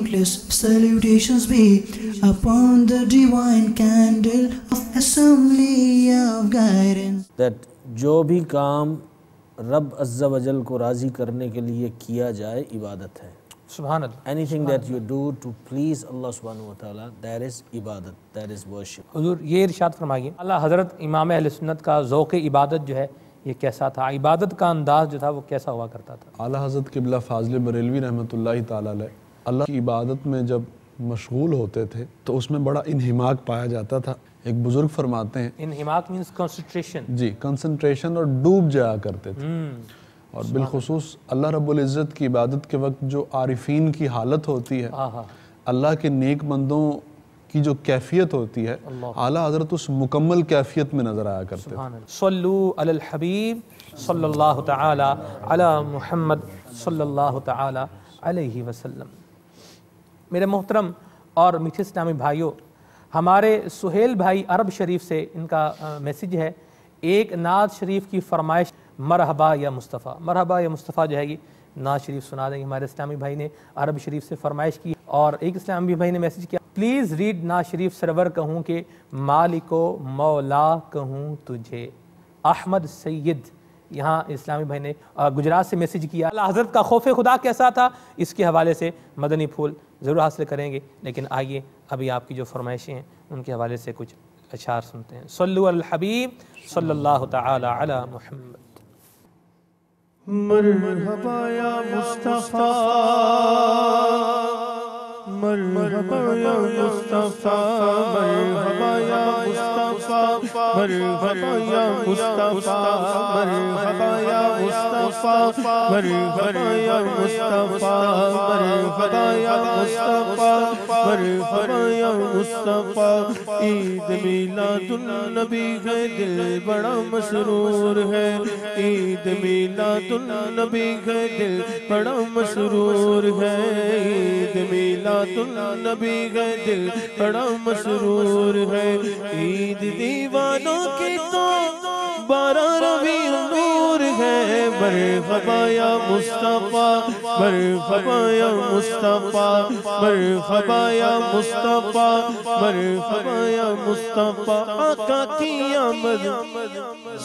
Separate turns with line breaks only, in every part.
countless salutations be upon the divine candle of assembly of guidance.
That جو بھی کام رب عز و جل کو راضی کرنے کے لیے کیا جائے عبادت ہے.
سبحان اللہ.
Anything that you do to please Allah subhanahu wa ta'ala, that is ibadat, that is worship.
حضور یہ ارشاد فرمائیے اعلیٰ حضرت امام اہل سنت کا ذوق عبادت جو ہے یہ کیسا تھا، عبادت کا انداز جو تھا وہ کیسا ہوا کرتا تھا؟
اعلیٰ حضرت قبلہ فاضل بریلوی رحمۃ اللہ تعالیٰ علیہ اللہ کی عبادت میں جب مشغول ہوتے تھے تو اس میں بڑا انہماک پایا جاتا تھا. ایک بزرگ فرماتے ہیں
انہماک مینس کنسنٹریشن.
جی کنسنٹریشن، اور ڈوب جایا کرتے تھے. اور بالخصوص اللہ رب العزت کی عبادت کے وقت جو عارفین کی حالت ہوتی ہے، اللہ کے نیک بندوں کی جو کیفیت ہوتی ہے، اعلیٰ حضرت اس مکمل کیفیت میں نظر آیا کرتے تھے.
صلو علی الحبیب صلی اللہ تعالی علی محمد صلی اللہ تعالی علیہ وسلم. میرے محترم اور میٹھے اسلامی بھائیوں، ہمارے سہیل بھائی عرب شریف سے ان کا میسیج ہے، ایک نعت شریف کی فرمائش، مرحبا یا مصطفیٰ. مرحبا یا مصطفیٰ جو ہے گی نعت شریف سنا دیں گے. ہمارے اسلامی بھائی نے عرب شریف سے فرمائش کی، اور ایک اسلامی بھائی نے میسیج کیا، پلیز ریڈ نعت شریف سرور کہوں کہ مالک و مولا کہوں تجھے. احمد سید یہاں اسلامی بھائی نے گجرات سے میسیج کیا. اعلیٰ حضرت کا خوف خدا کیسا تھا، اس کے حوالے سے مدنی پھول ضرور حاصل کریں گے، لیکن آئیے ابھی آپ کی جو فرمائشیں ہیں ان کے حوالے سے کچھ اشعار سنتے ہیں. صلو علی الحبیب صلی اللہ تعالی علی محمد.
مرحبا یا مصطفیٰ، مرحبا یا مصطفیٰ، مرحبا یا مصطفیٰ، مرحبا یا مصطفیٰ، مرحبا یا مصطفیٰ، مرحبا یا مصطفیٰ، مرحبا یا مصطفیٰ، مرحبا یا مصطفیٰ. عید میلاد النبی ہے، دل بڑا مسرور ہے. عید میلاد النبی ہے، دل بڑا مسرور ہے. عید میلاد النبی ہے، دل بڑا مسرور ہے. عید دیوانوں کی تو 12 ربیع النور ہے. مرحبا یا مصطفیٰ، مرحبا یا مصطفیٰ، مرحبا یا مصطفیٰ، مرحبا یا مصطفیٰ. آقا کی آمد،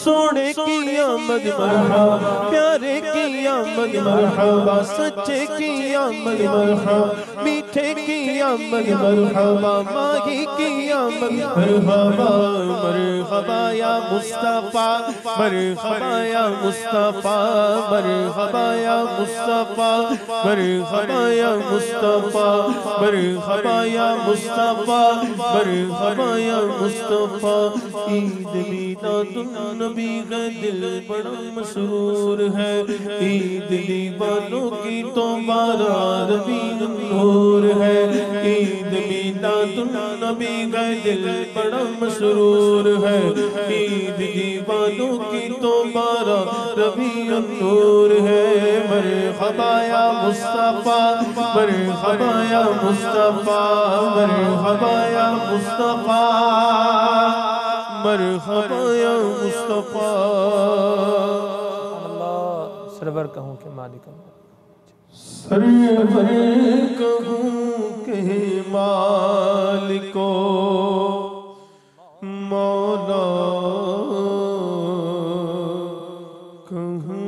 سونے کی آمد مرحبا، پیارے کی آمد مرحبا، سچے کی آمد مرحبا، میٹھے کی آمد مرحبا، ماہی کی آمد مرحبا. مرحبا یا مصطفیٰ، مرحبا یا مصطفیٰ، مرحبا یا مصطفیٰ، مرحبا یا مصطفیٰ، مرحبا یا مصطفیٰ، مرحبا یا مصطفیٰ. عید میلاد النبی ہے، دل بڑا مسرور ہے. عید دیوانوں کی تو 12 ربیع النور ہے. عید میلاد النبی ہے، دل بڑا مسرور ہے. عید دیوانوں کی تو 12 ربیع النور ہے. مرحبا یا مصطفیٰ، مرحبا یا مصطفیٰ، مرحبا یا مصطفیٰ، مرحبا یا مصطفیٰ.
اللہ سرور کہوں کہ مالک
سرور کہوں کہ مالک مولا کہوں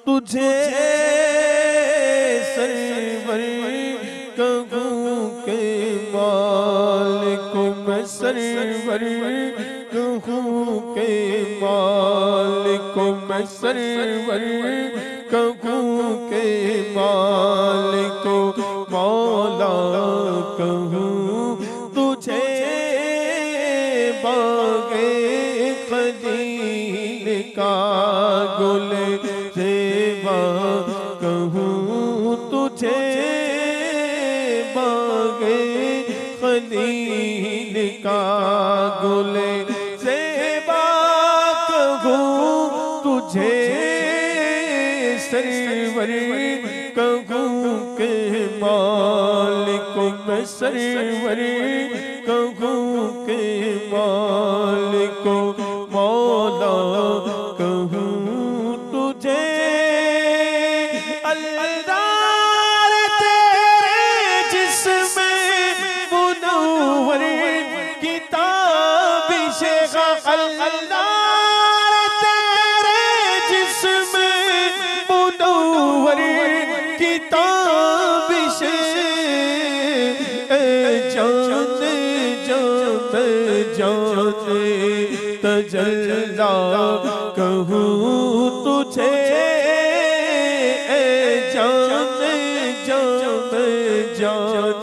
تجھے. سرور کہوں کہ مالک، میں سرور کہوں کہ مالک، میں سرور کہوں کہ مالک، مولا کہوں تجھے. باغ خلیل کا گل زیبا کہوں تجھے. باغ خلیل کا گل زیبا کہوں تجھے. سرور کہوں کہ مالک، میں سرور کہوں کہ مالک، مولا کہوں تجھے. الدار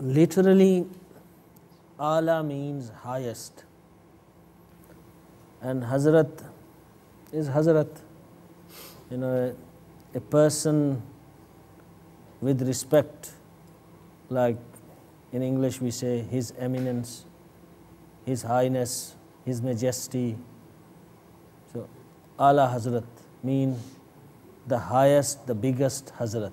Literally, Ala means highest, and Hazrat is Hazrat. You know, a person with respect, like in English we say His Eminence, His Highness, His Majesty. So, Ala Hazrat mean the highest, the biggest Hazrat.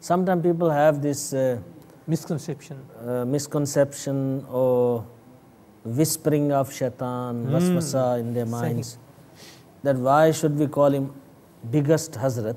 Sometimes people have this misconception or whispering of shaitan, waswasa in their minds, that why should we call him biggest Hazrat?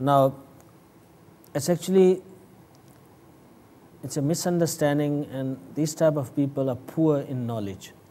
Now, it's actually, it's a misunderstanding, and these type of people are poor in knowledge.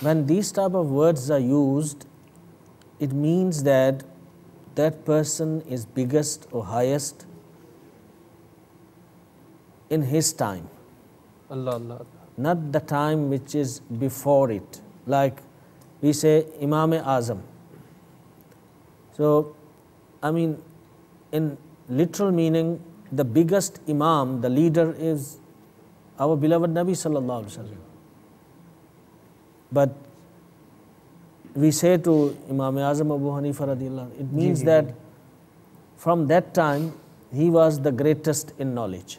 When these type of words are used, it means that that person is biggest or highest in his time.
Allah Allah।
Not the time which is before it. Like we say Imam Azam. So, I mean, in literal meaning, the biggest Imam, the leader, is our beloved Nabi sallallahu alaihi wasallam. But we say to Imam Azam Abu Hanifa radiyallahu anhu, it means that from that time he was the greatest in knowledge.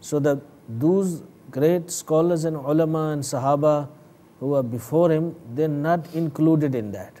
So those great scholars and ulama and sahaba who were before him, they're not included in that.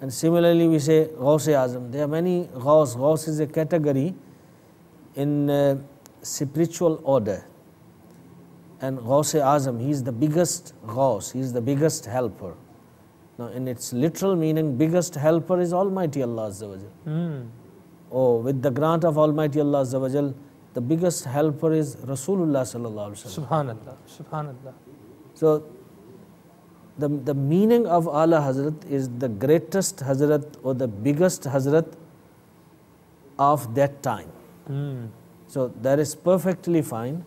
And similarly we say Ghaus-e-Azam. There are many Ghaus. Ghaus is a category in spiritual order. And Ghaus-e-Azam, he is the biggest Ghaus, he is the biggest helper. Now in its literal meaning, biggest helper is Almighty Allah Azza wa Jal. Oh, with the grant of Almighty Allah Azza wa Jal, the biggest helper is Rasulullah sallallahu alaihi wasallam.
Subhanallah, Subhanallah.
So the meaning of Ala Hazrat is the greatest Hazrat or the biggest Hazrat of that time. So that is perfectly fine.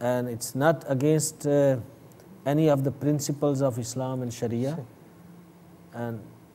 And it's not against any of the principles of Islam and Sharia, and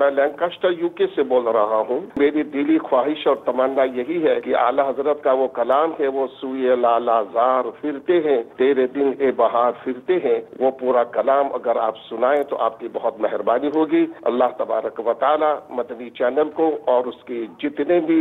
میں لینکسٹر UK سے بول رہا ہوں. میری دلی خواہش اور تمنا یہی ہے کہ اعلیٰ حضرت کا وہ کلام ہے وہ سوئے لالا زار پھرتے ہیں تیرے دن اے بہار پھرتے ہیں، وہ پورا کلام اگر آپ سنائیں تو آپ کی بہت مہربانی ہوگی. اللہ تبارک و تعالی مدنی چینل کو اور اس کے جتنے بھی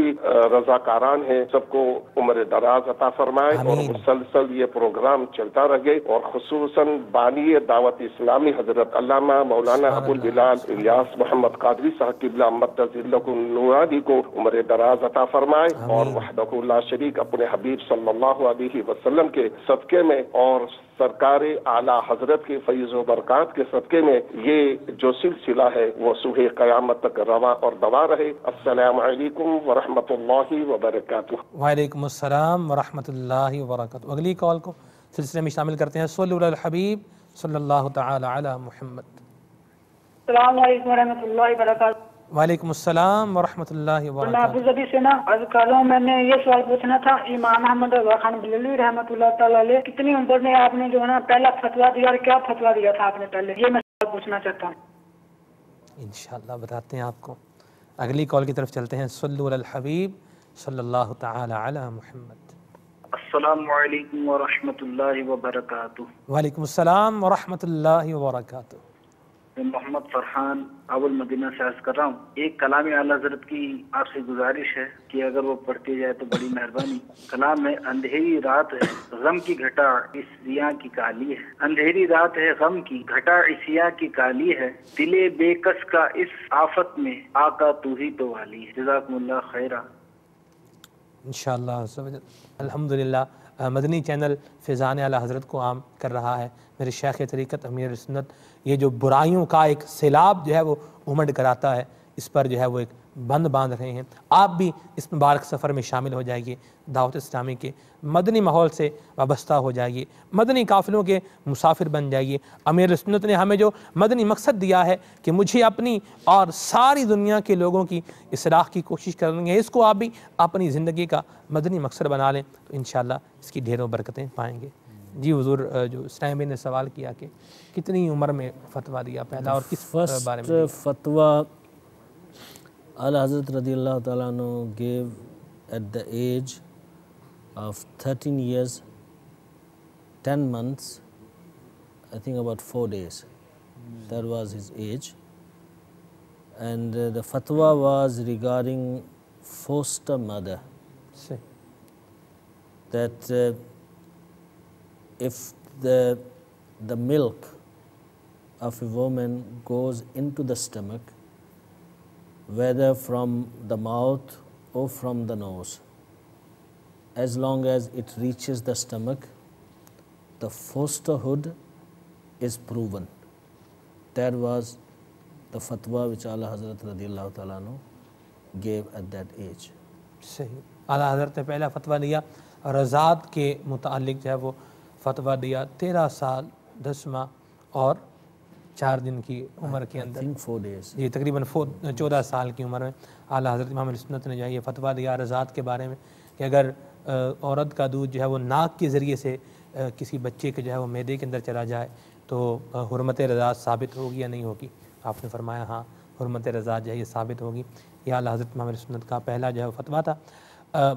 رضاکاران ہیں سب کو عمر دراز عطا فرمائے اور مسلسل یہ پروگرام چلتا رہے، اور خصوصاً بانی دعوت اسلامی حضرت علامہ مولانا ابو البلال الیاس محمد قادری صاحب قبلہ مدظلہ النورانی کو عمر دراز عطا فرمائے، اور وحدہ لا شریک اپنے حبیب صلی اللہ علیہ وسلم کے صدقے میں اور سرکار اعلیٰ حضرت کے فیض و برکات کے صدقے میں یہ جو سلسلہ ہے وہ صبح قیامت تک رواں اور دوا رہے. السلام علیکم ورحمۃ اللہ وبرکاتہ.
وعلیکم السلام ورحمۃ اللہ وبرکاتہ. اگلی کال کو سلسلے میں شامل کرتے ہیں. صلو علی الحبیب صلی اللہ تعالی علی محمد.
السلام علیکم ورحمۃ اللہ وبرکاتہ.
وعلیکم السلام ورحمۃ اللہ
میں
وبرکاتہ.
ابو ظبی سے نا عرض کر رہا ہوں، میں نے یہ سوال پوچھنا تھا، امام احمد رضا خان بریلوی رحمۃ اللہ تعالی علیہ کتنی عمر میں آپ نے جو ہے نا پہلا فتویٰ دیا اور کیا فتویٰ دیا تھا آپ نے پہلے، یہ میں سوال پوچھنا چاہتا ہوں.
انشاءاللہ بتاتے ہیں آپ کو. اگلی کال کی طرف چلتے ہیں. صلو علی الحبیب صلی اللہ تعالی علی محمد.
السلام علیکم ورحمۃ اللہ وبرکاتہ.
وعلیکم السلام ورحمۃ اللہ وبرکاتہ.
میں محمد فرحان اول مدینہ سے عرض کر رہا ہوں. ایک کلام اعلیٰ حضرت کی آپ سے گزارش ہے کہ اگر وہ پڑھتی جائے تو بڑی مہربانی. کلام ہے اندھیری رات ہے غم کی گھٹا اس سیاہ کی کالی ہے. اندھیری رات ہے غم کی گھٹا اس سیاہ کی کالی ہے، دلے بے کس کا اس آفت میں آقا تو ہی تو والی ہے. جزاکم اللہ خیرہ.
انشاءاللہ. الحمدللہ مدنی چینل فیضان اعلیٰ حضرت کو عام کر رہا ہے. میرے شیخ طریقت امیر سنت یہ جو برائیوں کا ایک سیلاب جو ہے وہ امڈ کراتا ہے، اس پر جو ہے وہ ایک بند باندھ رہے ہیں. آپ بھی اس مبارک سفر میں شامل ہو جائیے، دعوت اسلامی کے مدنی ماحول سے وابستہ ہو جائیے، مدنی قافلوں کے مسافر بن جائیے. امیر سنت نے ہمیں جو مدنی مقصد دیا ہے کہ مجھے اپنی اور ساری دنیا کے لوگوں کی اصلاح کی کوشش کرنی ہے، اس کو آپ بھی اپنی زندگی کا مدنی مقصد بنا لیں تو انشاءاللہ اس کی ڈھیروں برکتیں پائیں گے. جی حضور، جو اسلام نے سوال کیا کہ کتنی عمر میں فتویٰ دیا پہلا اور کس بارے میں؟
فتویٰ اعلیٰ حضرت رضی اللہ تعالیٰ عنہ gave at the age of 13 years 10 months, I think about 4 days. That was his age. And the fatwa was regarding foster mother, that if the milk of a woman goes into the stomach, whether from the mouth or from the nose, as long as it reaches the stomach, the fosterhood is proven. That was the fatwa which A'la Hazrat radiyallahu ta'ala anhu gave at that age.
صحیح. اعلیٰ حضرت نے پہلا فتویٰ دیا رضاعت کے متعلق جو ہے وہ فتویٰ دیا 13 سال 10 ماہ اور 4 دن کی عمر کے اندر.
4 days.
یہ تقریباً 14 سال کی عمر میں اعلیٰ حضرت امام علیہ سنت نے جو ہے یہ فتویٰ دیا رضاعت کے بارے میں کہ اگر عورت کا دودھ جو ہے وہ ناک کے ذریعے سے کسی بچے کے جو ہے وہ معدے کے اندر چلا جائے تو حرمت رضاعت ثابت ہوگی یا نہیں ہوگی؟ آپ نے فرمایا ہاں حرمت رضاعت جو ہے یہ ثابت ہوگی. یہ اعلیٰ حضرت امام علیہ سنت کا پہلا جو ہے وہ فتویٰ تھا.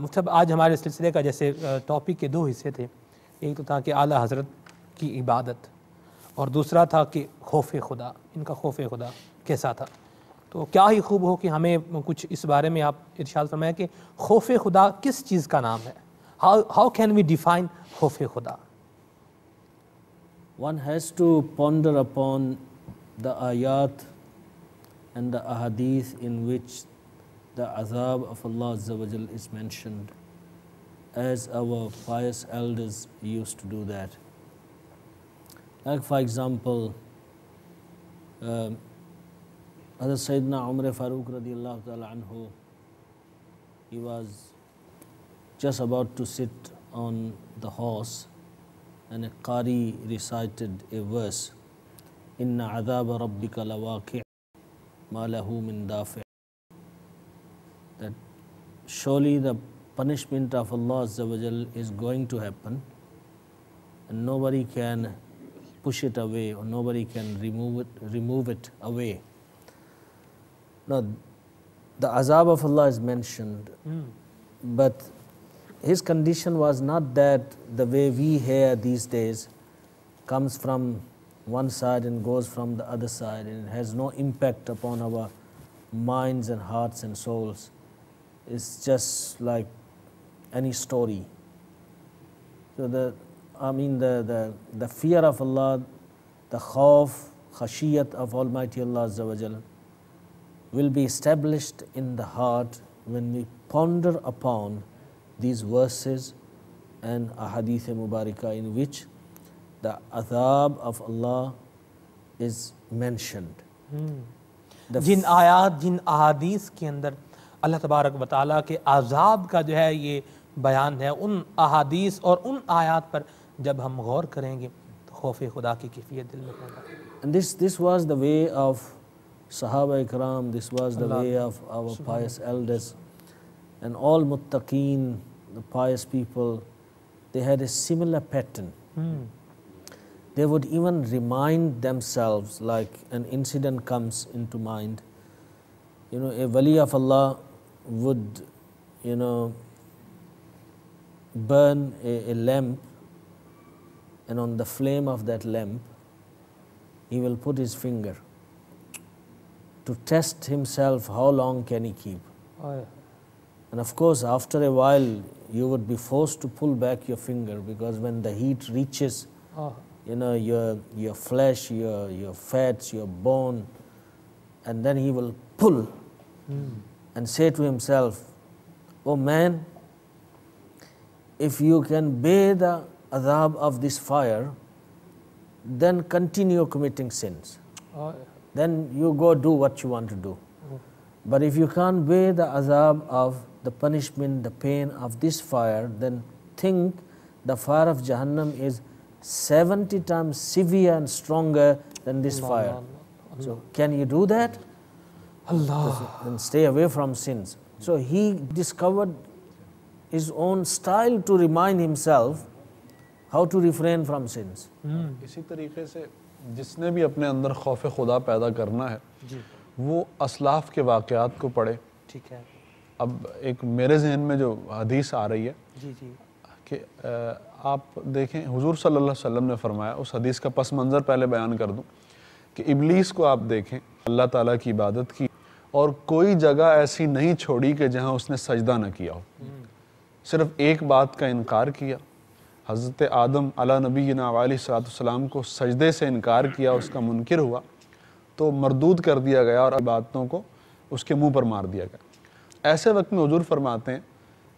مطلب آج ہمارے سلسلے کا جیسے ٹاپک کے 2 حصے تھے. ایک تو تھا کہ اعلیٰ حضرت کی عبادت اور دوسرا تھا کہ خوف خدا، ان کا خوف خدا کیسا تھا. تو کیا ہی خوب ہو کہ ہمیں کچھ اس بارے میں آپ ارشاد فرمائیں کہ خوف خدا کس چیز کا نام ہے. ہاؤ کین وی ڈیفائن خوف خدا؟
One has to ponder upon the ayat and the ahadith in which the azab of Allah Azza wa Jal is mentioned, as our pious elders used to do that. Like for example, Hazrat Sayyidina Umar Farooq radiyallahu ta'ala anhu, he was just about to sit on the horse and a qari recited a verse, inna adhaba rabbika lawaqi' ma lahu min dafi', that surely the punishment of Allah Azza wa Jal is going to happen and nobody can push it away or nobody can remove it away. Now, the azab of Allah is mentioned, but his condition was not that the way we hear these days, comes from one side and goes from the other side, and it has no impact upon our minds and hearts and souls. It's just like any story. So the fear of Allah, the khawf, khashiyat of Almighty Allah Azza wa Jal will be established in the heart when we ponder upon these verses and ahadith mubarakah in which the azab of Allah is mentioned.
جن آیات جن احادیث کے اندر اللہ تبارک و تعالیٰ کے عذاب کا جو ہے یہ بیان ہے، ان احادیث اور ان آیات پر جب ہم غور کریں گے تو خوف خدا کی کیفیت دل میں پیدا ہوگی.
And this was the way of Sahaba Ikram, this was the way of our pious elders, and all muttaqeen, the pious people, they had a similar pattern. They would even remind themselves, like an incident comes into mind. A wali of Allah would, burn a lamp, and on the flame of that lamp, he will put his finger to test himself how long can he keep. And of course, after a while, you would be forced to pull back your finger, because when the heat reaches, your flesh, your fats, your bone, and then he will pull and say to himself, "Oh man, if you can bear the azab of this fire, then continue committing sins. Then you go do what you want to do. But if you can't bear the azab of the punishment, the pain of this fire, then think the fire of Jahannam is 70 times severe and stronger than this fire. So can you do that? And stay away from sins." So he discovered his own style to remind himself how to refrain from sins.
اسی طریقے سے جس نے بھی اپنے اندر خوف خدا پیدا کرنا ہے وہ اسلاف کے واقعات کو پڑھے.
ٹھیک ہے.
اب ایک میرے ذہن میں جو حدیث آ رہی ہے کہ آپ دیکھیں حضور صلی اللہ علیہ وسلم نے فرمایا، اس حدیث کا پس منظر پہلے بیان کر دوں کہ ابلیس کو آپ دیکھیں اللہ تعالیٰ کی عبادت کی اور کوئی جگہ ایسی نہیں چھوڑی کہ جہاں اس نے سجدہ نہ کیا ہو. صرف ایک بات کا انکار کیا، حضرت آدم علیہ نبینا علیہ السلام کو سجدے سے انکار کیا، اس کا منکر ہوا تو مردود کر دیا گیا اور عبادتوں کو اس کے منہ پر مار دیا گیا. ایسے وقت میں حضور فرماتے ہیں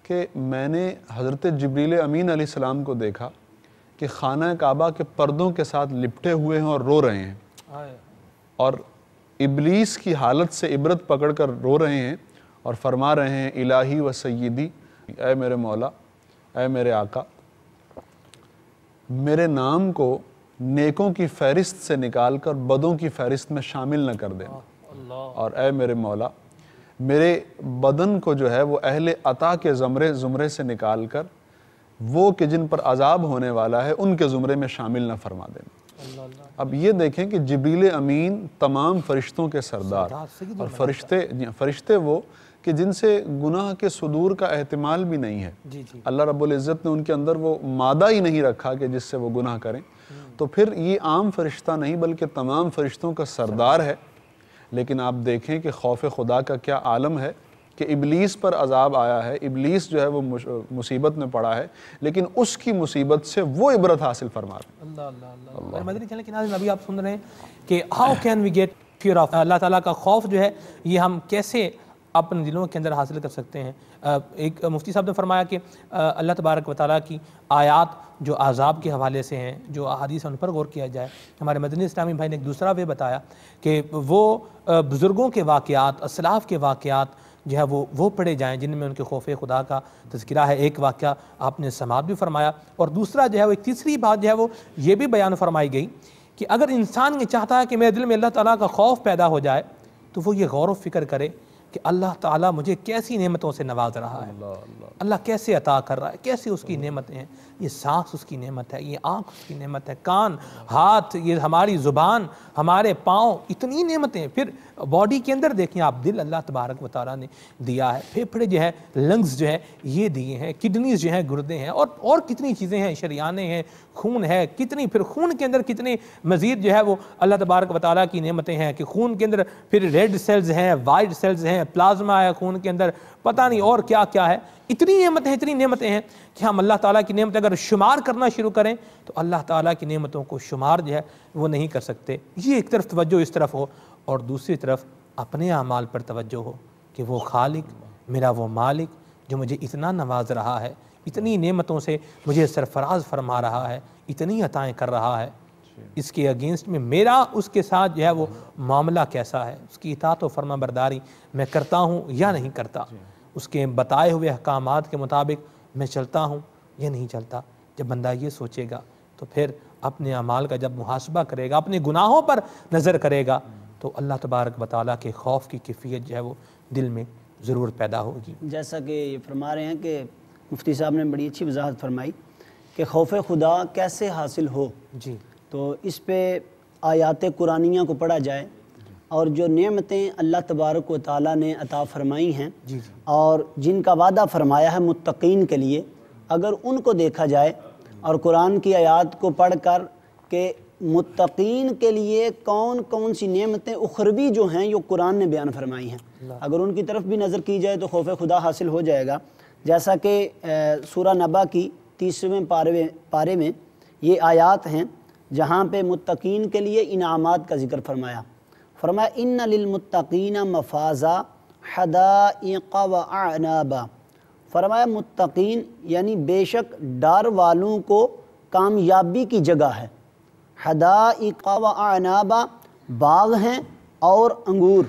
کہ میں نے حضرت جبریل امین علیہ السلام کو دیکھا کہ خانہ کعبہ کے پردوں کے ساتھ لپٹے ہوئے ہیں اور رو رہے ہیں، اور ابلیس کی حالت سے عبرت پکڑ کر رو رہے ہیں اور فرما رہے ہیں الہی و سیدی، اے میرے مولا، اے میرے آقا، میرے نام کو نیکوں کی فہرست سے نکال کر بدوں کی فہرست میں شامل نہ کر دینا، اور اے میرے مولا میرے بدن کو جو ہے وہ اہل عطا کے زمرے سے نکال کر وہ کہ جن پر عذاب ہونے والا ہے ان کے زمرے میں شامل نہ فرما دینا. اب یہ دیکھیں کہ جبریل امین تمام فرشتوں کے سردار، اور فرشتے وہ کہ جن سے گناہ کے صدور کا احتمال بھی نہیں ہے. اللہ رب العزت نے ان کے اندر وہ مادہ ہی نہیں رکھا کہ جس سے وہ گناہ کریں. تو پھر یہ عام فرشتہ نہیں بلکہ تمام فرشتوں کا سردار ہے. لیکن آپ دیکھیں کہ خوف خدا کا کیا عالم ہے کہ ابلیس پر عذاب آیا ہے، ابلیس جو ہے وہ مصیبت میں پڑا ہے، لیکن اس کی مصیبت سے وہ عبرت حاصل فرما رہے ہیں.
اللہ مدنی چینل کے ناظرین، ابھی آپ سن رہے ہیں کہ how can we get fear of Allah تعالیٰ کا خوف جو ہے یہ ہم کیسے اپنے دلوں کے اندر حاصل کر سکتے ہیں. ایک مفتی صاحب نے فرمایا کہ اللہ تبارک و تعالیٰ کی آیات جو عذاب کے حوالے سے ہیں، جو احادیث ان پر غور کیا جائے. ہمارے مدنی اسلامی بھائی نے ایک دوسرا وے بتایا کہ وہ بزرگوں کے واقعات، اسلاف کے واقعات جو ہے وہ پڑھے جائیں جن میں ان کے خوف خدا کا تذکرہ ہے. ایک واقعہ آپ نے سماعت بھی فرمایا، اور دوسرا جو ہے وہ ایک تیسری بات جو ہے وہ یہ بھی بیان فرمائی گئی کہ اگر انسان یہ چاہتا ہے کہ میرے دل میں اللہ تعالیٰ کا خوف پیدا ہو جائے تو وہ یہ غور و فکر کرے کہ اللہ تعالیٰ مجھے کیسی نعمتوں سے نواز رہا ہے، اللہ کیسے عطا کر رہا ہے، کیسے اس کی نعمتیں ہیں. یہ سانس اس کی نعمت ہے، یہ آنکھ اس کی نعمت ہے، کان، ہاتھ، یہ ہماری زبان، ہمارے پاؤں، اتنی نعمتیں. پھر باڈی کے اندر دیکھیں آپ، دل اللہ تبارک و تعالیٰ نے دیا ہے، پھیپھڑے جو ہے، لنگز جو ہے یہ دیے ہیں، کڈنیز جو ہیں، گردے ہیں، اور کتنی چیزیں ہیں، شریانے ہیں، خون ہے، کتنی، پھر خون کے اندر کتنے مزید جو ہے وہ اللہ تبارک و تعالیٰ کی نعمتیں ہیں کہ خون کے اندر پھر ریڈ سیلز ہیں، وائٹ سیلز ہیں، پلازما ہے خون کے اندر، پتہ نہیں اور کیا کیا ہے. اتنی نعمتیں ہیں کہ ہم اللہ تعالیٰ کی نعمت اگر شمار کرنا شروع کریں تو اللہ تعالیٰ کی نعمتوں کو شمار جو ہے وہ نہیں کر سکتے. یہ ایک طرف توجہ اس طرف ہو، اور دوسری طرف اپنے اعمال پر توجہ ہو کہ وہ خالق، میرا وہ مالک جو مجھے اتنا نواز رہا ہے، اتنی نعمتوں سے مجھے سرفراز فرما رہا ہے، اتنی عطائیں کر رہا ہے، اس کے اگینسٹ میں میرا اس کے ساتھ جو ہے وہ معاملہ کیسا ہے، اس کی اطاعت و فرما برداری میں کرتا ہوں یا نہیں کرتا، اس کے بتائے ہوئے احکامات کے مطابق میں چلتا ہوں یا نہیں چلتا. جب بندہ یہ سوچے گا تو پھر اپنے اعمال کا جب محاسبہ کرے گا، اپنے گناہوں پر نظر کرے گا، تو اللہ تبارک و تعالیٰ کے خوف کی کیفیت جو ہے وہ دل میں ضرور پیدا ہوگی.
جیسا کہ یہ فرما رہے ہیں کہ مفتی صاحب نے بڑی اچھی وضاحت فرمائی کہ خوف خدا کیسے حاصل ہو.
جی،
تو اس پہ آیات قرآنیہ کو پڑھا جائے اور جو نعمتیں اللہ تبارک و تعالیٰ نے عطا فرمائی ہیں اور جن کا وعدہ فرمایا ہے متقین کے لیے، اگر ان کو دیکھا جائے اور قرآن کی آیات کو پڑھ کر کہ متقین کے لیے کون کون سی نعمتیں اخروی جو ہیں جو قرآن نے بیان فرمائی ہیں، اگر ان کی طرف بھی نظر کی جائے تو خوف خدا حاصل ہو جائے گا. جیسا کہ سورہ نبا کی 30ویں پارے میں یہ آیات ہیں جہاں پہ متقین کے لیے انعامات کا ذکر فرمایا ان للمتقین مفازا حدائق واعنابا. فرمایا متقین یعنی بے شک ڈر والوں کو کامیابی کی جگہ ہے. حدائق واعنابا باغ ہیں اور انگور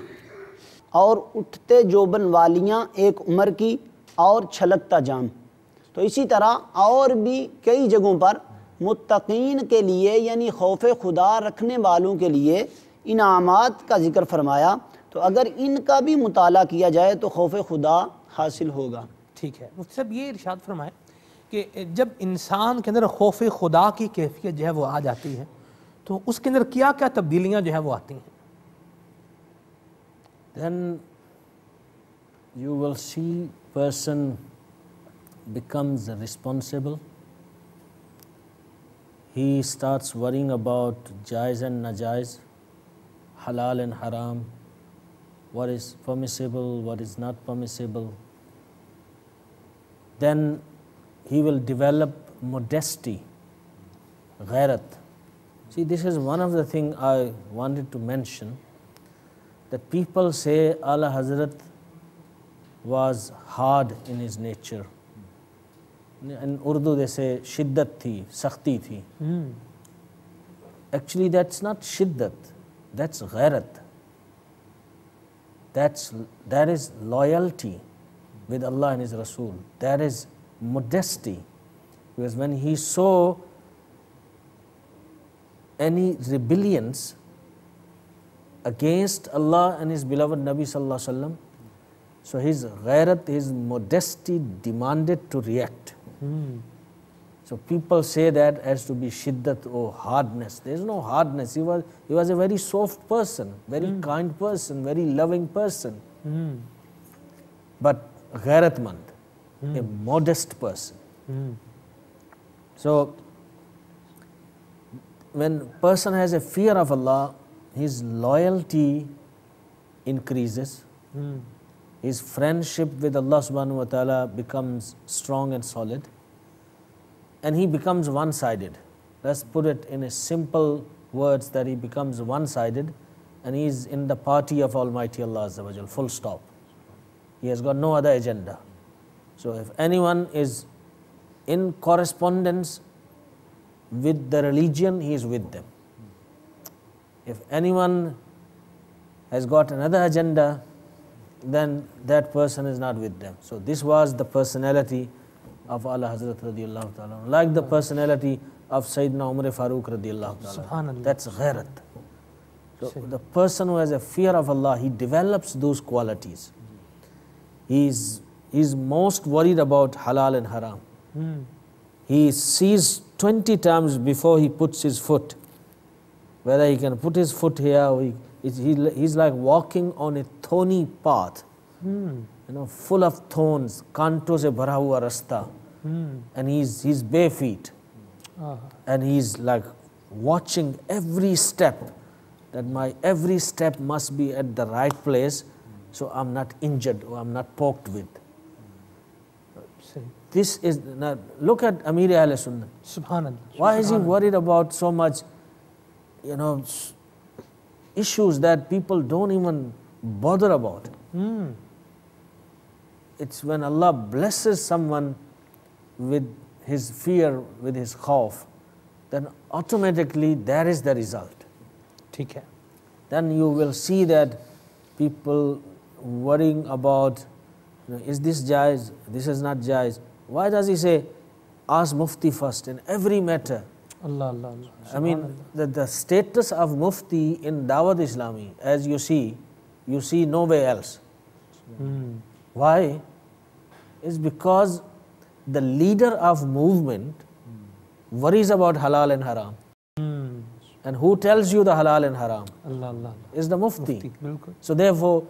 اور اٹھتے جوبن والیاں ایک عمر کی اور چھلکتا جام. تو اسی طرح اور بھی کئی جگہوں پر متقین کے لیے یعنی خوف خدا رکھنے والوں کے لیے انعامات کا ذکر فرمایا. تو اگر ان کا بھی مطالعہ کیا جائے تو خوف خدا حاصل ہوگا.
ٹھیک ہے مفتی صاحب، یہ ارشاد فرمائیں کہ جب انسان کے اندر خوف خدا کی کیفیت جو ہے وہ آ جاتی ہے تو اس کے اندر کیا کیا تبدیلیاں جو ہے وہ آتی ہیں؟
Then you will see person becomes responsible. He starts worrying about jaiz and najaiz, halal and haram, what is permissible, what is not permissible. Then he will develop modesty, ghairat. See, this is one of the things I wanted to mention, that people say Ala Hazrat was hard in his nature. In Urdu they say shiddat thi, sakhti thi. Actually that's not shiddat, that's ghairat. That is loyalty with Allah and His Rasul. That is modesty. Because when he saw any rebellions against Allah and His beloved Nabi Sallallahu Alaihi Wasallam, so his ghairat, his modesty demanded to react. So people say that as to be shiddat or hardness. There is no hardness. He was a very soft person, very kind person, very loving person. But ghairatmand, a modest person. So when a person has a fear of Allah, his loyalty increases. His friendship with Allah subhanahu wa ta'ala becomes strong and solid. And he becomes one-sided. Let's put it in a simple words that he becomes one-sided and he is in the party of Almighty Allah Azza wa Jal, full stop. He has got no other agenda. So if anyone is in correspondence with the religion, he is with them. If anyone has got another agenda, then that person is not with them. So this was the personality of Ala Hazrat radiyallahu ta'ala, like the personality of Sayyidina Umar Farooq radiyallahu ta'ala. That's ghairat. So the person who has a fear of Allah, he develops those qualities. He's most worried about halal and haram. He sees 20 times before he puts his foot, whether he can put his foot here, or he's like walking on a thorny path, full of thorns, kanton se bhara hua rasta, and he's bare feet, and he's like watching every step, that my every step must be at the right place, so I'm not injured or I'm not poked with. This is, now look at Amir Ahl Sunnah.
Subhanallah.
Why is he worried about so much, issues that people don't even bother about? It's when Allah blesses someone with his fear, with his khawf, then automatically there is the result.
ٹھیک ہے.
Then you will see that people worrying about, is this jaiz, this is not jaiz. Why does he say, ask Mufti first in every matter?
Allah, Allah, Allah.
I mean, the status of Mufti in Dawat Islami, as you see nowhere else. Why? It's because the leader of movement worries about halal and haram. And who tells you the halal and haram?
Allah, Allah.
Is the Mufti.
بالکل.
So therefore,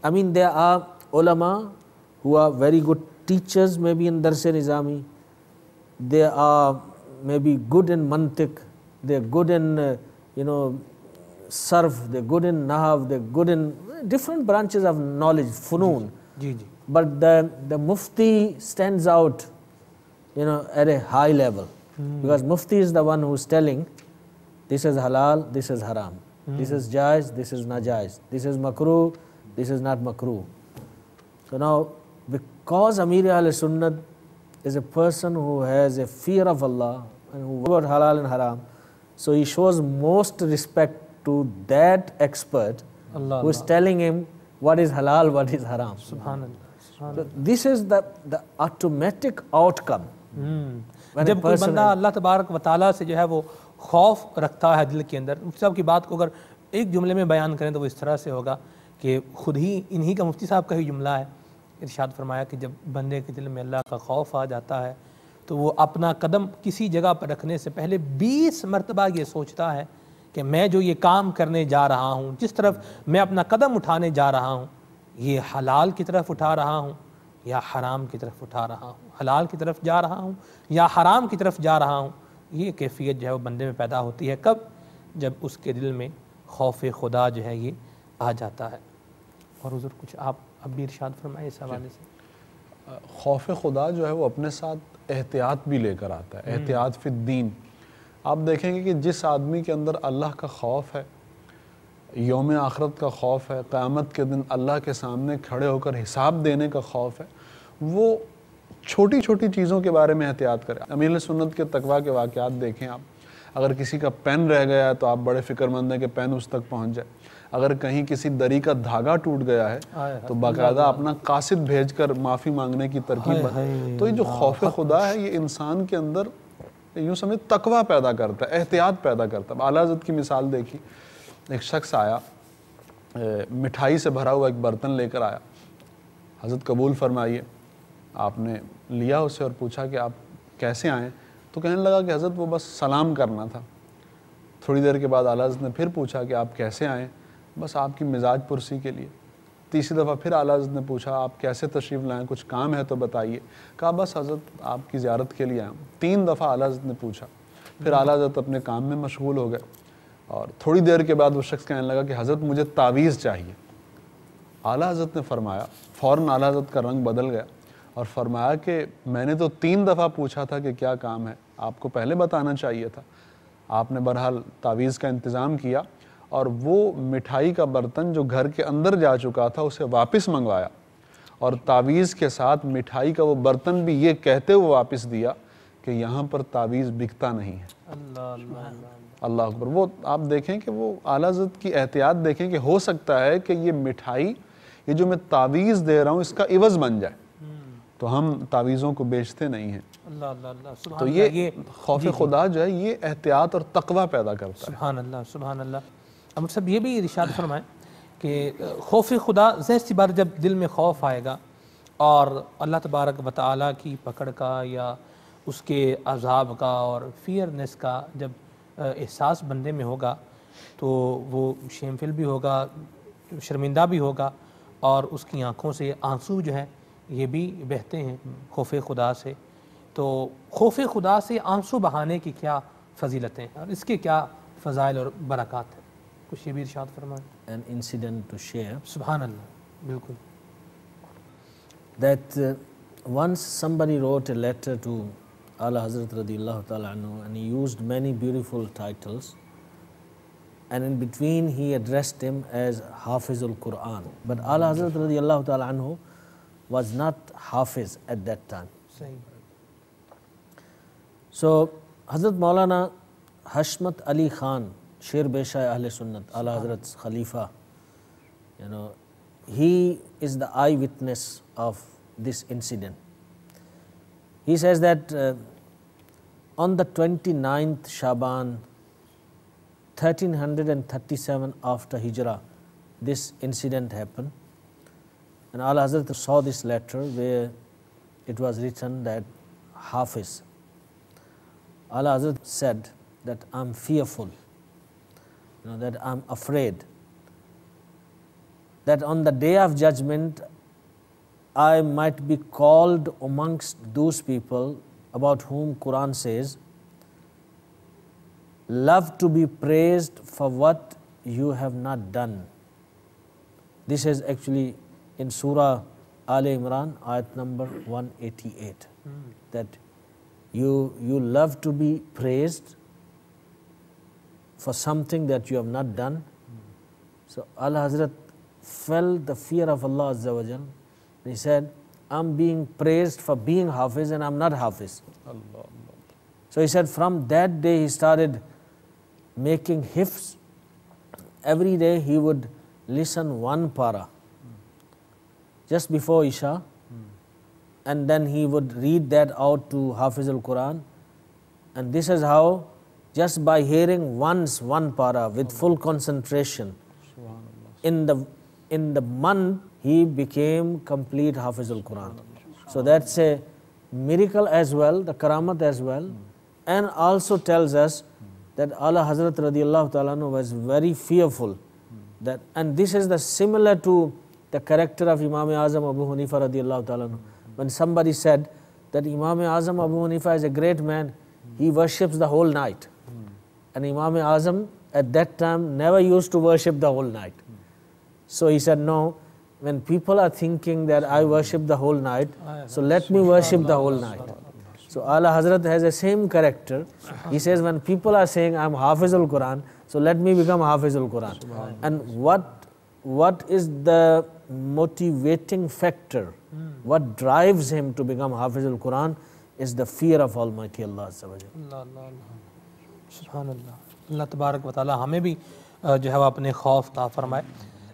I mean, there are ulama who are very good teachers, maybe in Dars-e-Nizami. They are maybe good in mantiq, they're good in, sarf, they're good in nahv, they're good in different branches of knowledge, funun. But the Mufti stands out, at a high level. Because Mufti is the one who's telling, this is halal, this is haram. This is jaiz, this is najaiz. This is makruh, this is not makruh. So now, because Amir Ahl Sunnah is a person who has a fear of Allah and who about halal and haram, so he shows most respect to that expert who is telling him what is halal, what is haram.
Subhanallah.
So this is the automatic outcome.
جب کوئی بندہ اللہ تبارک و تعالیٰ سے جو ہے وہ خوف رکھتا ہے دل کے اندر، مفتی صاحب کی بات کو اگر ایک جملے میں بیان کریں تو وہ اس طرح سے ہوگا کہ خود ہی انہی کا مفتی صاحب کا ہی جملہ ہے. ارشاد فرمایا کہ جب بندے کے دل میں اللہ کا خوف آ جاتا ہے تو وہ اپنا قدم کسی جگہ پر رکھنے سے پہلے 20 مرتبہ یہ سوچتا ہے کہ میں جو یہ کام کرنے جا رہا ہوں، جس طرف میں اپنا قدم اٹھانے جا رہا ہوں، یہ حلال کی طرف اٹھا رہا ہوں یا حرام کی طرف اٹھا رہا ہوں، حلال کی طرف جا رہا ہوں یا حرام کی طرف جا رہا ہوں. یہ کیفیت جو ہے وہ بندے میں پیدا ہوتی ہے کب؟ جب اس کے دل میں خوف خدا جو ہے یہ آ جاتا ہے. اور حضور کچھ آپ اب بھی ارشاد فرمائے اس حوالے سے.
خوف خدا جو ہے وہ اپنے ساتھ احتیاط بھی لے کر آتا ہے، احتیاط فی الدین. آپ دیکھیں گے کہ جس آدمی کے اندر اللہ کا خوف ہے، یوم آخرت کا خوف ہے، قیامت کے دن اللہ کے سامنے کھڑے ہو کر حساب دینے کا خوف ہے، وہ چھوٹی چھوٹی چیزوں کے بارے میں احتیاط کریں. امیر سنت کے تقویٰ کے واقعات دیکھیں آپ. اگر کسی کا پین رہ گیا ہے تو آپ بڑے فکر مند ہیں کہ پین اس تک پہنچ جائے. اگر کہیں کسی دری کا دھاگا ٹوٹ گیا ہے تو باقاعدہ اپنا قاصد بھیج کر معافی مانگنے کی ترکیب ہے. تو یہ جو خوف خدا ہے یہ انسان کے اندر یوں سمجھ تقویٰ پیدا کرتا ہے، احتیاط پیدا کرتا ہے. اعلیٰ حضرت کی مثال دیکھی، ایک شخص آیا، مٹھائی سے بھرا ہوا ایک برتن لے کر آیا. حضرت قبول فرمائیے. آپ نے لیا اسے اور پوچھا کہ آپ کیسے آئیں؟ تو کہنے لگا کہ حضرت وہ بس سلام کرنا تھا. تھوڑی دیر کے بعد اعلیٰ حضرت نے پھر پوچھا کہ آپ کیسے آئیں؟ بس آپ کی مزاج پرسی کے لیے. تیسری دفعہ پھر اعلیٰ حضرت نے پوچھا آپ کیسے تشریف لائیں، کچھ کام ہے تو بتائیے. کہا بس حضرت آپ کی زیارت کے لیے آیا ہوں. 3 دفعہ اعلیٰ حضرت نے پوچھا. پھر اعلیٰ حضرت اپنے کام میں مشغول ہو گئے اور تھوڑی دیر کے بعد وہ شخص کہنے لگا کہ حضرت مجھے تعویذ چاہیے. اعلیٰ حضرت نے فرمایا، فوراً اعلیٰ حضرت کا رنگ بدل گیا اور فرمایا کہ میں نے تو 3 دفعہ پوچھا تھا کہ کیا کام ہے، آپ کو پہلے بتانا چاہیے تھا. آپ نے بہرحال تعویذ کا انتظام کیا اور وہ مٹھائی کا برتن جو گھر کے اندر جا چکا تھا اسے واپس منگوایا اور تعویذ کے ساتھ مٹھائی کا وہ برتن بھی یہ کہتے ہوئے واپس دیا کہ یہاں پر تعویذ بکتا نہیں ہے. اللہ اکبر. وہ آپ دیکھیں کہ وہ اعلیٰ حضرت کی احتیاط دیکھیں کہ ہو سکتا ہے کہ یہ مٹھائی، یہ جو میں تعویذ دے رہا ہوں اس کا عوض بن جائے، تو ہم تعویذوں کو بیچتے نہیں ہیں. تو یہ خوف خدا جو ہے یہ احتیاط اور تقویٰ پیدا کرتا ہے.
سبحان اللہ، سبحان اللہ. امر صاحب یہ بھی ارشاد فرمائیں کہ خوف خدا، ظاہر سی بات جب دل میں خوف آئے گا اور اللہ تبارک و تعالیٰ کی پکڑ کا یا اس کے عذاب کا اور فیئرنس کا جب احساس بندے میں ہوگا تو وہ شیمفل بھی ہوگا, شرمندہ بھی ہوگا, اور اس کی آنکھوں سے آنسو جو ہے یہ بھی بہتے ہیں خوف خدا سے. تو خوف خدا سے آنسو بہانے کی کیا فضیلتیں ہیں اور اس کے کیا فضائل اور برکات ہیں, کچھ یہ بھی ارشاد فرمائیں.
An incident to share.
سبحان اللہ, بالکل.
That once somebody wrote a letter to Ala Hazrat radiyallahu ta'ala anhu, and he used many beautiful titles, and in between he addressed him as Hafizul Quran. But Ala Hazrat radiyallahu ta'ala anhu was not Hafiz at that time. So Hazrat Maulana Hashmat Ali Khan, Sher Besha Ahle Sunnat, Ala Hazrat's Khalifa, he is the eyewitness of this incident. He says that on the 29th Shaban 1337 after Hijrah, this incident happened, and Ala Hazrat saw this letter where it was written that Hafiz. Ala Hazrat said that I'm fearful, that I'm afraid that on the day of judgment I might be called amongst those people about whom Quran says, love to be praised for what you have not done. This is actually in Surah Al Imran, ayat number 188, that you love to be praised for something that you have not done. So Ala Hazrat felt the fear of Allah Azza wa Jal. He said, I'm being praised for being Hafiz and I'm not Hafiz.
Allah.
So he said from that day he started making hifz. Every day he would listen one para just before Isha, and then he would read that out to Hafiz al-Quran. And this is how, just by hearing once one para with full concentration, in the month he became complete Hafiz al-Quran. So that's a miracle as well, the karamat as well, and also tells us that Ala Hazrat radiyallahu ta'ala anhu was very fearful. That, and this is the similar to the character of Imam Azam Abu Hanifa radiyallahu ta'ala anhu. When somebody said that Imam Azam Abu Hanifa is a great man, he worships the whole night. And Imam Azam at that time never used to worship the whole night. So he said, no, when people are thinking that I worship the whole night, so let me worship the whole night. So Ala Hazrat has the same character. He says, when people are saying I'm Hafiz al-Quran, so let me become Hafiz al-Quran. And what is the motivating factor? What drives him to become Hafiz al-Quran is the fear of Almighty Allah Azza wa Jalla.
سبحان اللہ. اللہ تبارک و تعالی ہمیں بھی جو ہے وہ اپنے خوف عطا فرمائے.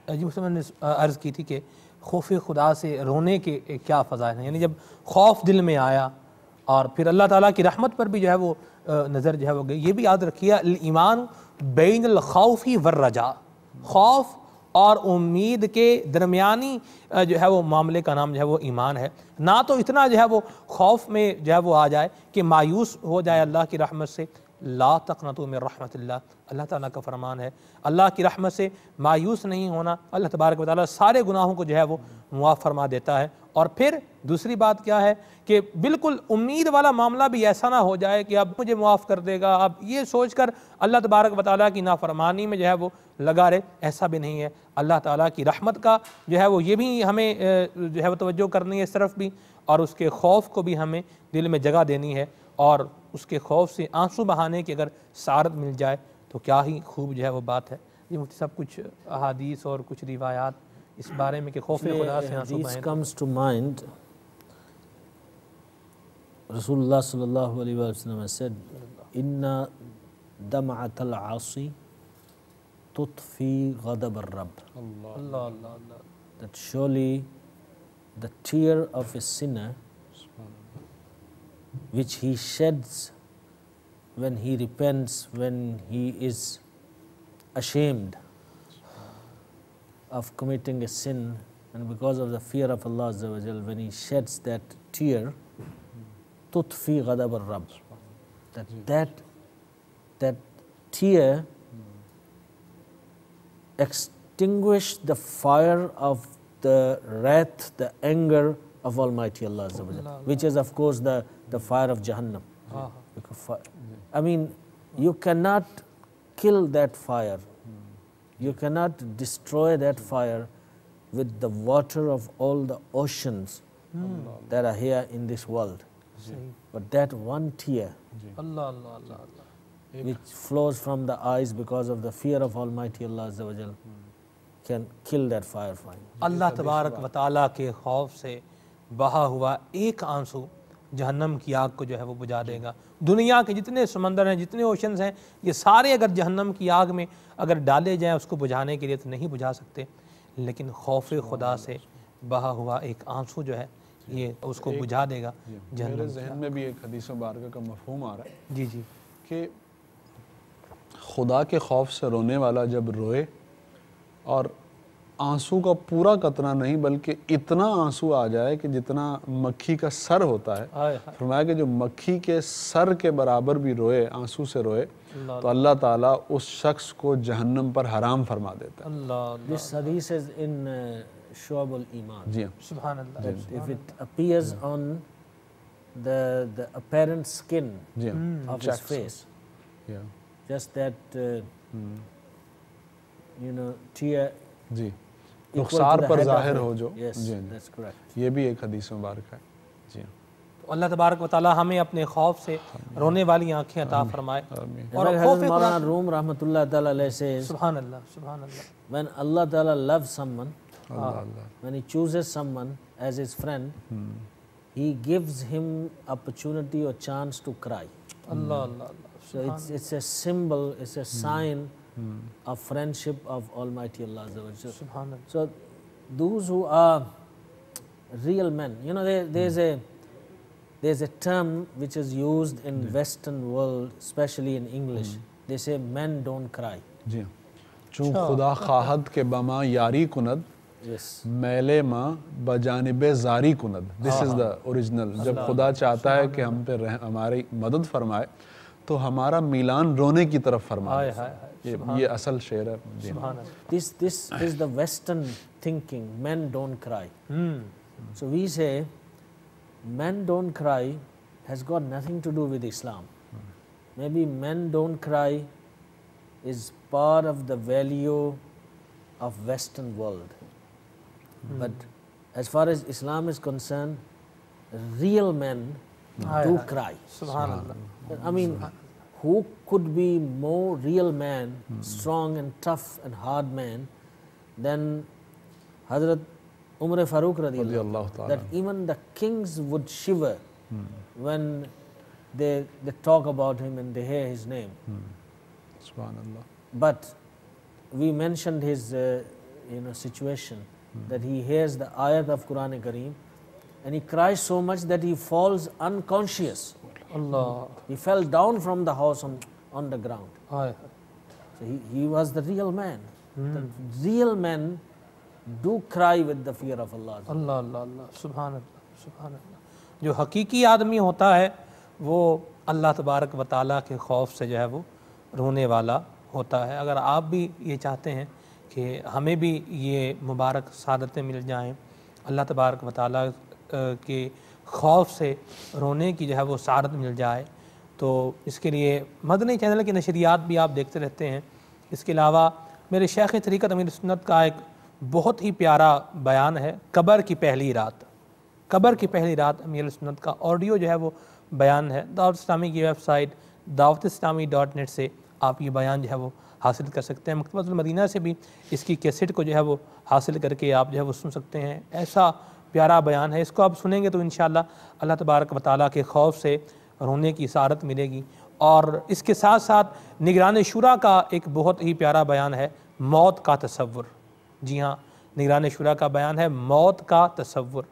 جی میں نے عرض کی تھی کہ خوف خدا سے رونے کے کیا فضائل ہیں, یعنی جب خوف دل میں آیا اور پھر اللہ تعالیٰ کی رحمت پر بھی جو ہے وہ نظر جو ہے وہ گئی. یہ بھی یاد رکھیے, ایمان بین الخوف والرجاء, خوف اور امید کے درمیانی جو ہے وہ معاملے کا نام جو ہے وہ ایمان ہے. نہ تو اتنا جو ہے وہ خوف میں جو ہے وہ آ جائے کہ مایوس ہو جائے اللہ کی رحمت سے. لا تقنطوا من رحمت اللہ, اللہ تعالیٰ کا فرمان ہے, اللہ کی رحمت سے مایوس نہیں ہونا. اللہ تبارک و تعالیٰ سارے گناہوں کو جو ہے وہ معاف فرما دیتا ہے. اور پھر دوسری بات کیا ہے کہ بالکل امید والا معاملہ بھی ایسا نہ ہو جائے کہ اب مجھے معاف کر دے گا, اب یہ سوچ کر اللہ تبارک و تعالیٰ کی نافرمانی میں جو ہے وہ لگا رہے, ایسا بھی نہیں ہے. اللہ تعالیٰ کی رحمت کا جو ہے وہ یہ بھی ہمیں جو ہے وہ توجہ کرنی ہے اس طرف بھی, اور اس کے خوف کو بھی ہمیں دل میں جگہ دینی ہے. اور اس کے خوف سے آنسو بہانے کی اگر سعادت مل جائے تو کیا ہی خوب جو ہے وہ بات ہے. یہ مفتی صاحب کچھ احادیث اور کچھ روایات اس بارے میں کہ خوف خدا سے آنسو بہائیں.
comes to mind, Rasulullah sallallahu alaihi wasallam has said, inna dam'at al-'asi tutfi ghadab ar-rabb. That surely the tear of a sinner which he sheds when he repents, when he is ashamed of committing a sin, And because of the fear of Allah Azza wa Jal, when he sheds that tear, tutfi ghadab al-Rabb, that tear extinguished the fire of the wrath, the anger of Almighty Allah Azza wa Jal, which is of course the fire of Jahannam. I mean, you cannot kill that fire, you cannot destroy that fire with the water of all the oceans that are here in this world. But that one tear which flows from the eyes because of the fear of Almighty Allah Azza wa Jal can kill that fire flame.
اللہ تبارک و تعالیٰ کے خوف سے بہا ہوا ایک آنسو جہنم کی آگ کو جو ہے وہ بجھا دے گا. دنیا کے جتنے سمندر ہیں، جتنے اوشنز ہیں، یہ سارے اگر جہنم کی آگ میں اگر ڈالے جائیں اس کو بجھانے کے لیے تو نہیں بجھا سکتے، لیکن خوف خدا سے بہا ہوا ایک آنسو جو ہے یہ اس کو بجھا دے گا.
میرے ذہن میں بھی ایک حدیث مبارکہ کا مفہوم آ رہا ہے
جی
کہ خدا کے خوف سے رونے والا جب روئے اور آنسو کا پورا قطرہ نہیں بلکہ اتنا آنسو آ جائے کہ جتنا مکھی کا سر ہوتا ہے، فرمایا کہ جو مکھی کے سر کے برابر بھی روئے، آنسو سے روئے، تو اللہ تعالیٰ اس شخص کو جہنم پر حرام فرما دیتا ہے.
This hadith is in Shu'ab al-Iman.
جی
سبحان اللہ.
If it appears on the apparent skin of his face, just that tear
جی رخسار پر ظاہر ہو جو.
جی that's correct.
یہ بھی ایک حدیث مبارک ہے. جی
تو اللہ تبارک و تعالیٰ ہمیں اپنے خوف سے رونے والی آنکھیں عطا فرمائے.
اور حضرت مولانا روم رحمۃ اللہ تعالیٰ علیہ سے
سبحان اللہ سبحان اللہ.
when Allah Ta'ala loves someone, when he chooses someone as his friend, he gives him opportunity or chance to cry.
Allah Allah.
So it's a symbol, it's a sign of friendship of Almighty Allah Azza wa Jalla. So those who are real men, there's a term which is used in Western world, especially in English. They say men don't cry.
جی چون خدا خواہد کے بما یاری کند میلے ماں بجانب زاری کند. This is the original. جب خدا چاہتا ہے کہ ہم پہ ہماری مدد فرمائے تو ہمارا میلان رونے کی طرف فرمائے. یہ اصل شعر ہے.
This is the Western thinking. Men don't cry. So we say men don't cry has got nothing to do with Islam. Maybe men don't cry is part of the value of Western world. But as far as Islam is concerned, real men do cry.
Subhanallah.
I mean, who could be more real man, strong and tough and hard man than Hazrat Umar Farooq radiallahu anhu, that even the kings would shiver when they talk about him and they hear his name.
Subhanallah.
But we mentioned his situation, that he hears the ayat of Quran Kareem and he cries so much that he falls unconscious.
Allah.
He fell down from the house on the ground. So he was the real man. The real men do cry with the fear of Allah.
اللہ اللہ اللہ. سبحان اللہ سبحان اللہ. جو حقیقی آدمی ہوتا ہے وہ اللہ تبارک و تعالیٰ کے خوف سے جو ہے وہ رونے والا ہوتا ہے. اگر آپ بھی یہ چاہتے ہیں کہ ہمیں بھی یہ مبارک سعادتیں مل جائیں، اللہ تبارک و تعالیٰ کے خوف سے رونے کی جو ہے وہ سعادت مل جائے، تو اس کے لیے مدنی چینل کی نشریات بھی آپ دیکھتے رہتے ہیں. اس کے علاوہ میرے شیخ طریقت امیر سنت کا ایک بہت ہی پیارا بیان ہے، قبر کی پہلی رات. قبر کی پہلی رات امیر سنت کا آڈیو جو ہے وہ بیان ہے. دعوت اسلامی کی ویب سائٹ dawat-islami.net سے آپ یہ بیان جو ہے وہ حاصل کر سکتے ہیں. مکتبۃ المدینہ سے بھی اس کی کیسٹ کو جو ہے وہ حاصل کر کے آپ جو ہے وہ سن سکتے ہیں. ایسا پیارا بیان ہے، اس کو آپ سنیں گے تو انشاءاللہ اللہ تبارک و تعالیٰ کے خوف سے رونے کی سعادت ملے گی. اور اس کے ساتھ ساتھ نگران شورا کا ایک بہت ہی پیارا بیان ہے، موت کا تصور. جی ہاں، نگران شورا کا بیان ہے موت کا تصور.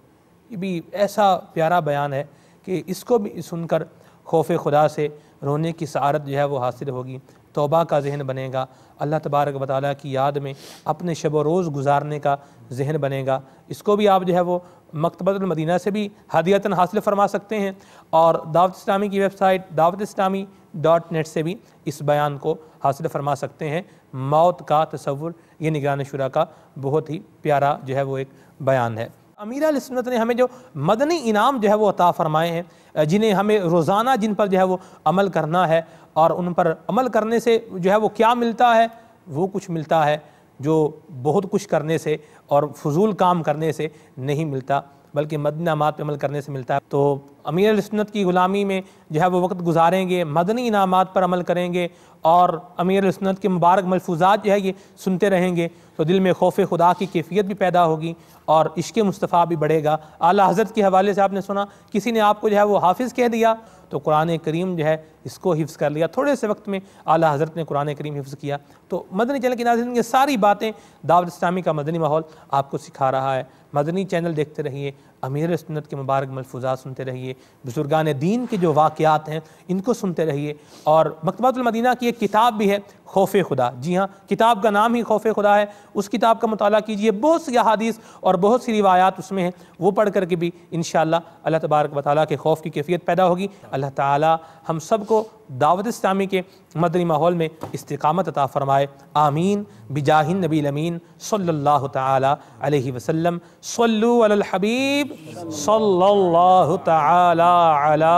یہ بھی ایسا پیارا بیان ہے کہ اس کو بھی سن کر خوف خدا سے رونے کی سعادت جو ہے وہ حاصل ہوگی. توبہ کا ذہن بنے گا، اللہ تبارک و تعالیٰ کی یاد میں اپنے شب و روز گزارنے کا ذہن بنے گا۔ اس کو بھی آپ جو ہے وہ مکتبۃ المدینہ سے بھی ہدیۃً حاصل فرما سکتے ہیں، اور دعوت اسلامی کی ویب سائٹ dawat-islami.net سے بھی اس بیان کو حاصل فرما سکتے ہیں۔ موت کا تصور، یہ نگران شورا کا بہت ہی پیارا جو ہے وہ ایک بیان ہے۔ امیر اہل سنت نے ہمیں جو مدنی انعام جو ہے وہ عطا فرمائے ہیں، جنہیں ہمیں روزانہ جن پر جو ہے وہ عمل کرنا ہے، اور ان پر عمل کرنے سے جو ہے وہ کیا ملتا ہے، وہ کچھ ملتا ہے جو بہت کچھ کرنے سے اور فضول کام کرنے سے نہیں ملتا، بلکہ مدنی انعامات پہ عمل کرنے سے ملتا ہے۔ تو امیر اہل سنت کی غلامی میں جو ہے وہ وقت گزاریں گے، مدنی انعامات پر عمل کریں گے، اور امیر اہل سنت کے مبارک ملفوظات جو ہے یہ سنتے رہیں گے، تو دل میں خوف خدا کی کیفیت بھی پیدا ہوگی اور عشق مصطفیٰ بھی بڑھے گا۔ اعلیٰ حضرت کے حوالے سے آپ نے سنا، کسی نے آپ کو جو ہے وہ حافظ کہہ دیا تو قرآن کریم جو ہے اس کو حفظ کر لیا، تھوڑے سے وقت میں اعلیٰ حضرت نے قرآن کریم حفظ کیا۔ تو مدنی چینل کے ناظرین، یہ ساری باتیں دعوت اسلامی کا مدنی ماحول آپ کو سکھا رہا ہے۔ مدنی چینل دیکھتے رہیے، امیر سنت کے مبارک ملفوظات سنتے رہیے، بزرگان دین کے جو واقعات ہیں ان کو سنتے رہیے، اور مکتبۃ المدینہ کی ایک کتاب بھی ہے خوف خدا، جی ہاں کتاب کا نام ہی خوف خدا ہے، اس کتاب کا مطالعہ کیجئے، بہت سی احادیث اور بہت سی روایات اس میں ہیں، وہ پڑھ کر کے بھی انشاءاللہ اللہ تبارک و تعالیٰ کے خوف کی کیفیت پیدا ہوگی۔ اللہ تعالیٰ ہم سب کو دعوت اسلامی کے مدنی ماحول میں استقامت عطا فرمائے، آمین بجاہ النبی الامین صلی اللہ تعالی علیہ وسلم۔ صلو علی الحبیب صلی اللہ تعالی علی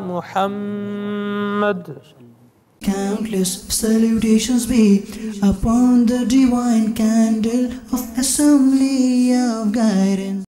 محمد۔
Countless salutations be upon the divine candle of assembly of guidance.